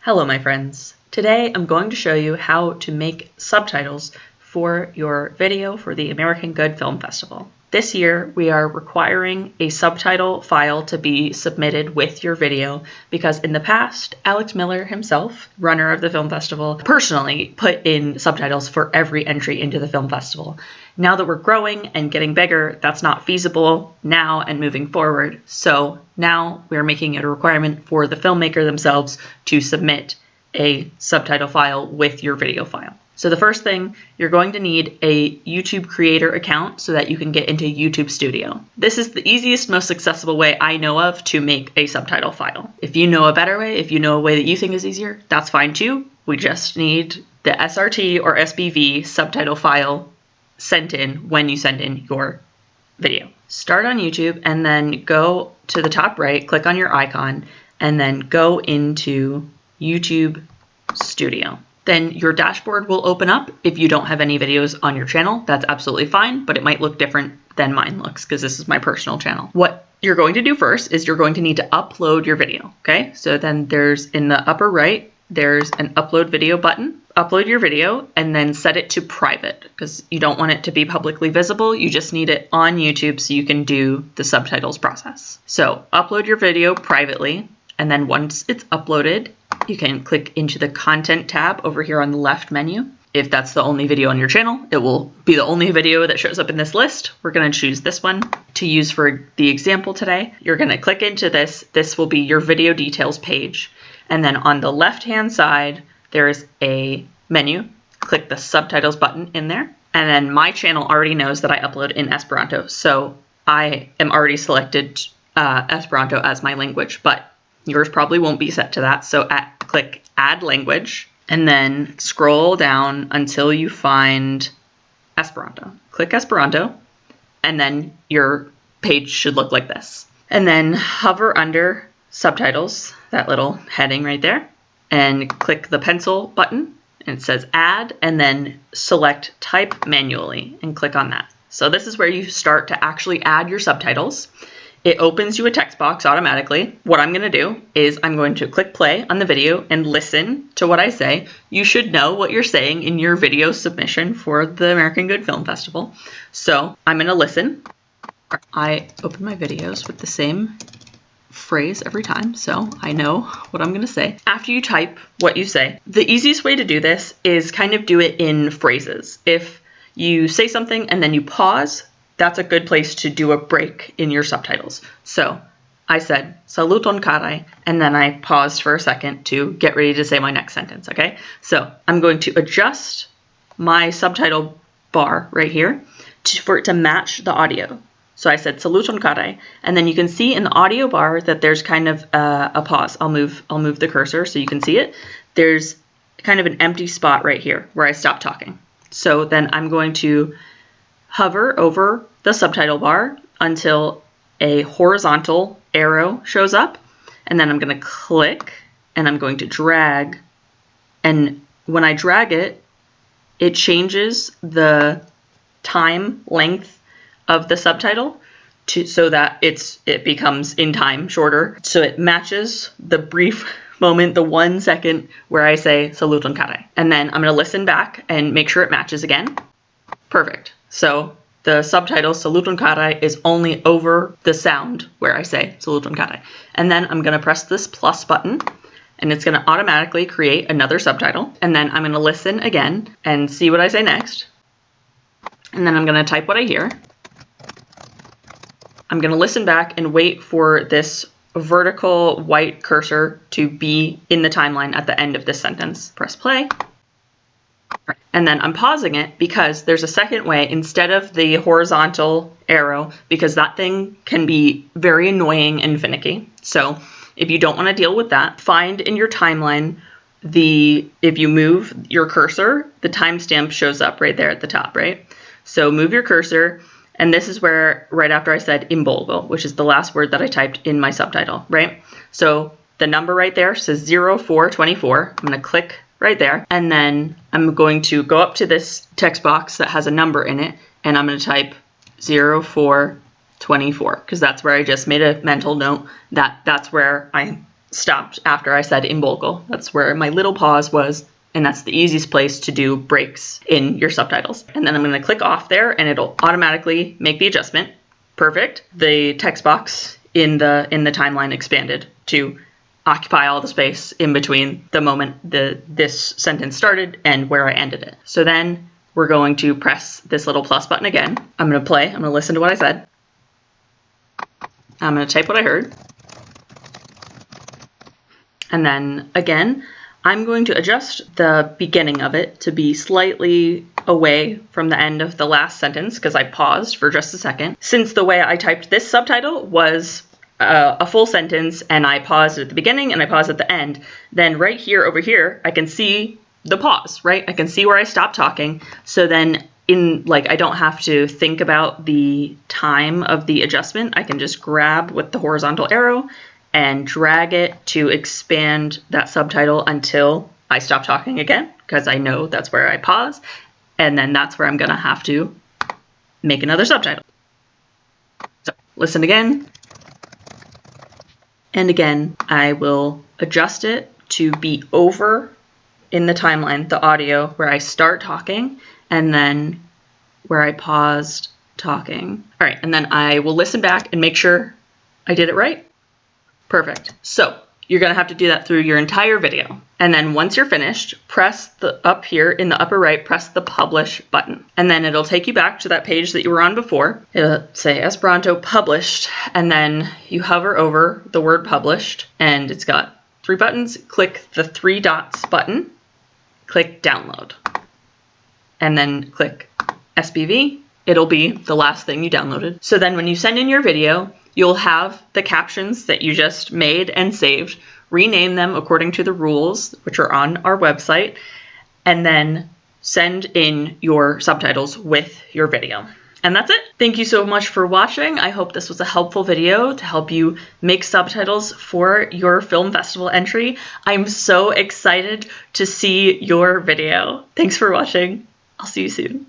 Hello my friends. Today I'm going to show you how to make subtitles for your video for the American Good Film Festival. This year we are requiring a subtitle file to be submitted with your video because in the past Alex Miller himself, runner of the film festival, personally put in subtitles for every entry into the film festival. Now that we're growing and getting bigger, that's not feasible now and moving forward. So now we're making it a requirement for the filmmaker themselves to submit a subtitle file with your video file. So the first thing, you're going to need a YouTube creator account so that you can get into YouTube Studio. This is the easiest, most accessible way I know of to make a subtitle file. If you know a better way, if you know a way that you think is easier, that's fine too. We just need the SRT or SBV subtitle file sent in when you send in your video. Start on YouTube and then go to the top right, click on your icon, and then go into YouTube Studio. Then your dashboard will open up. If you don't have any videos on your channel, that's absolutely fine, but it might look different than mine looks because this is my personal channel. What you're going to do first is you're going to need to upload your video, okay? So then there's in the upper right, there's an upload video button. Upload your video and then set it to private because you don't want it to be publicly visible. You just need it on YouTube so you can do the subtitles process. So upload your video privately, and then once it's uploaded, you can click into the content tab over here on the left menu. If that's the only video on your channel, it will be the only video that shows up in this list. We're going to choose this one to use for the example today. You're going to click into this. This will be your video details page. And then on the left-hand side, there's a menu. Click the subtitles button in there. And then my channel already knows that I upload in Esperanto. So I am already selected Esperanto as my language, but yours probably won't be set to that. So click Add Language and then scroll down until you find Esperanto. Click Esperanto and then your page should look like this. And then hover under subtitles, that little heading right there, and click the pencil button and it says Add, and then select Type Manually and click on that. So this is where you start to actually add your subtitles. It opens you a text box automatically. What I'm going to do is I'm going to click play on the video and listen to what I say. You should know what you're saying in your video submission for the American Good Film Festival. So I'm going to listen. I open my videos with the same phrase every time, so I know what I'm going to say. After you type what you say, the easiest way to do this is kind of do it in phrases. If you say something and then you pause, that's a good place to do a break in your subtitles. So I said, saluton kare, and then I paused for a second to get ready to say my next sentence, okay? So I'm going to adjust my subtitle bar right here for it to match the audio. So I said saluton kare, and then you can see in the audio bar that there's kind of a pause. I'll move the cursor so you can see it. There's kind of an empty spot right here where I stop talking. So then I'm going to hover over the subtitle bar until a horizontal arrow shows up, and then I'm going to click and I'm going to drag, and when I drag it, it changes the time length of the subtitle so that it becomes in time shorter, so it matches the brief moment, the 1 second where I say saluton kare, and then I'm going to listen back and make sure it matches again. Perfect. So the subtitle saluton kare is only over the sound where I say saluton kare. And then I'm going to press this plus button and it's going to automatically create another subtitle. And then I'm going to listen again and see what I say next. And then I'm going to type what I hear. I'm going to listen back and wait for this vertical white cursor to be in the timeline at the end of this sentence. Press play. And then I'm pausing it because there's a second way instead of the horizontal arrow, because that thing can be very annoying and finicky. So if you don't want to deal with that, find in your timeline if you move your cursor, the timestamp shows up right there at the top, right? So move your cursor, and this is where right after I said imbolgo, which is the last word that I typed in my subtitle, right? So the number right there says 0424. I'm going to click right there, and then I'm going to go up to this text box that has a number in it, and I'm going to type 0424 because that's where I just made a mental note that that's where I stopped after I said Imbolgo. That's where my little pause was, and that's the easiest place to do breaks in your subtitles. And then I'm going to click off there, and it'll automatically make the adjustment. Perfect. The text box in the timeline expanded to occupy all the space in between the moment this sentence started and where I ended it. So then we're going to press this little plus button again. I'm going to play. I'm going to listen to what I said. I'm going to type what I heard. And then again, I'm going to adjust the beginning of it to be slightly away from the end of the last sentence because I paused for just a second. Since the way I typed this subtitle was a full sentence and I paused at the beginning and I paused at the end, then right here over here, I can see the pause, right? I can see where I stopped talking. So then I don't have to think about the time of the adjustment. I can just grab with the horizontal arrow and drag it to expand that subtitle until I stop talking again, because I know that's where I pause, and then that's where I'm gonna have to make another subtitle. So listen again, and again, I will adjust it to be over in the timeline, the audio where I start talking, and then where I paused talking. All right, and then I will listen back and make sure I did it right. Perfect. So you're going to have to do that through your entire video. And then once you're finished, press up here in the upper right, press the publish button. And then it'll take you back to that page that you were on before. It'll say Esperanto published, and then you hover over the word published, and it's got 3 buttons. Click the 3 dots button, click download, and then click SPV. It'll be the last thing you downloaded. So then when you send in your video, you'll have the captions that you just made and saved, rename them according to the rules, which are on our website, and then send in your subtitles with your video. And that's it. Thank you so much for watching. I hope this was a helpful video to help you make subtitles for your film festival entry. I'm so excited to see your video. Thanks for watching. I'll see you soon.